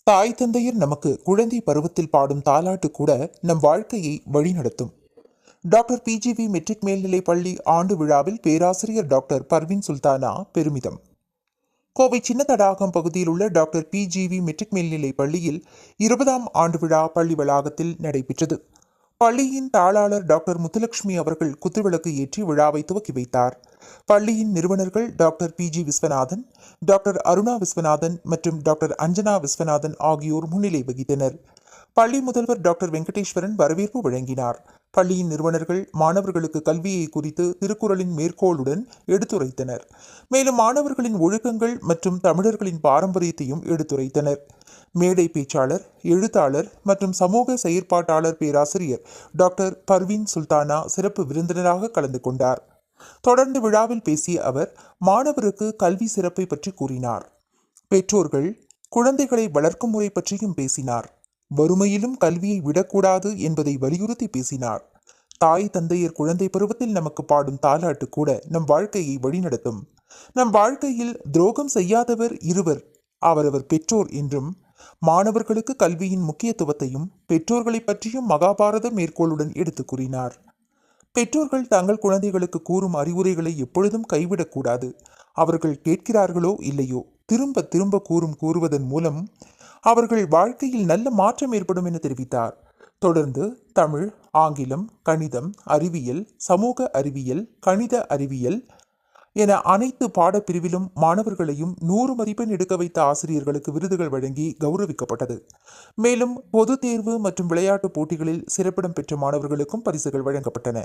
தாய் தந்தையர் நமக்கு குழந்தை பருவத்தில் பாடும் தாலாட்டு கூட நம் வாழ்க்கையை வழிநடத்தும். டாக்டர் பிஜிவி மெட்ரிக் மேல்நிலைப் பள்ளி ஆண்டு விழாவில் பேராசிரியர் டாக்டர் பர்வீன் சுல்தானா பெருமிதம். கோவை சின்ன தடாகம் பகுதியில் உள்ள டாக்டர் பிஜிவி மெட்ரிக் மேல்நிலைப் பள்ளியில் 20ஆம் ஆண்டு விழா பள்ளி வளாகத்தில் நடைபெற்றது. பள்ளியின் தாளாளர் டாக்டர் முத்துலட்சுமி அவர்கள் குத்துவிளக்கு ஏற்றி விழாவை துவக்கி வைத்தார். பள்ளியின் நிறுவனர்கள் doctor P G Viswanathan, doctor Aruna Viswanathan மற்றும் டாக்டர் அஞ்சனா விஸ்வநாதன் ஆகியோர் முன்னிலை வகித்தனர். பள்ளி முதல்வர் டாக்டர் வெங்கடேஸ்வரன் வரவேற்பு வழங்கினார். பள்ளியின் நிறுவனர்கள் மாணவர்களுக்கு கல்வியை குறித்து திருக்குறளின் மேற்கோளுடன் எடுத்துரைத்தனர். மேலும் மாணவர்களின் ஒழுக்கங்கள் மற்றும் தமிழர்களின் பாரம்பரியத்தையும் எடுத்துரைத்தனர். மேடை பேச்சாளர், எழுத்தாளர் மற்றும் சமூக செயற்பாட்டாளர் பேராசிரியர் டாக்டர் பர்வீன் சுல்தானா சிறப்பு விருந்தினராக கலந்து கொண்டார். தொடர்ந்து விழாவில் பேசிய அவர் மாணவருக்கு கல்வி சிறப்பை பற்றி கூறினார். பெற்றோர்கள் குழந்தைகளை வளர்க்கும் முறை பற்றியும் பேசினார். வறுமையிலும் கல்வியை விடக்கூடாது என்பதை வலியுறுத்தி பேசினார். தாய் தந்தையர் குழந்தை பருவத்தில் நமக்கு பாடும் தாலாட்டு கூட நம் வாழ்க்கையை வழிநடத்தும். நம் வாழ்க்கையில் துரோகம் செய்யாதவர் இருவர், அவரவர் பெற்றோர் என்றும், மாணவர்களுக்கு கல்வியின் முக்கியத்துவத்தையும் பெற்றோர்களை பற்றியும் மகாபாரத மேற்கோளுடன் எடுத்து கூறினார். பெற்றோர்கள் தங்கள் குழந்தைகளுக்கு கூறும் அறிவுரைகளை எப்பொழுதும் கைவிடக்கூடாது. அவர்கள் கேட்கிறார்களோ இல்லையோ, திரும்ப திரும்ப கூறுவதன் மூலம் அவர்கள் வாழ்க்கையில் நல்ல மாற்றம் ஏற்படும் என தெரிவித்தார். தொடர்ந்து தமிழ், ஆங்கிலம், கணிதம், அறிவியல், சமூக அறிவியல், கணித அறிவியல் என அனைத்து பாடப்பிரிவிலும் மாணவர்களையும் 100 மதிப்பெண் எடுக்க வைத்த ஆசிரியர்களுக்கு விருதுகள் வழங்கி கௌரவிக்கப்பட்டது. மேலும் பொது தேர்வு மற்றும் விளையாட்டுப் போட்டிகளில் சிறப்பிடம் பெற்ற மாணவர்களுக்கும் பரிசுகள் வழங்கப்பட்டன.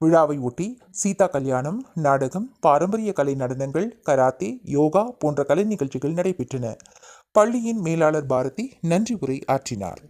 விழாவை ஒட்டி சீதா கல்யாணம், நாடகம், பாரம்பரிய கலை நடனங்கள், கராத்தே, யோகா போன்ற கலை நிகழ்ச்சிகள் நடைபெற்றன. பள்ளியின் மேலாளர் பாரதி நன்றி உரை ஆற்றினார்.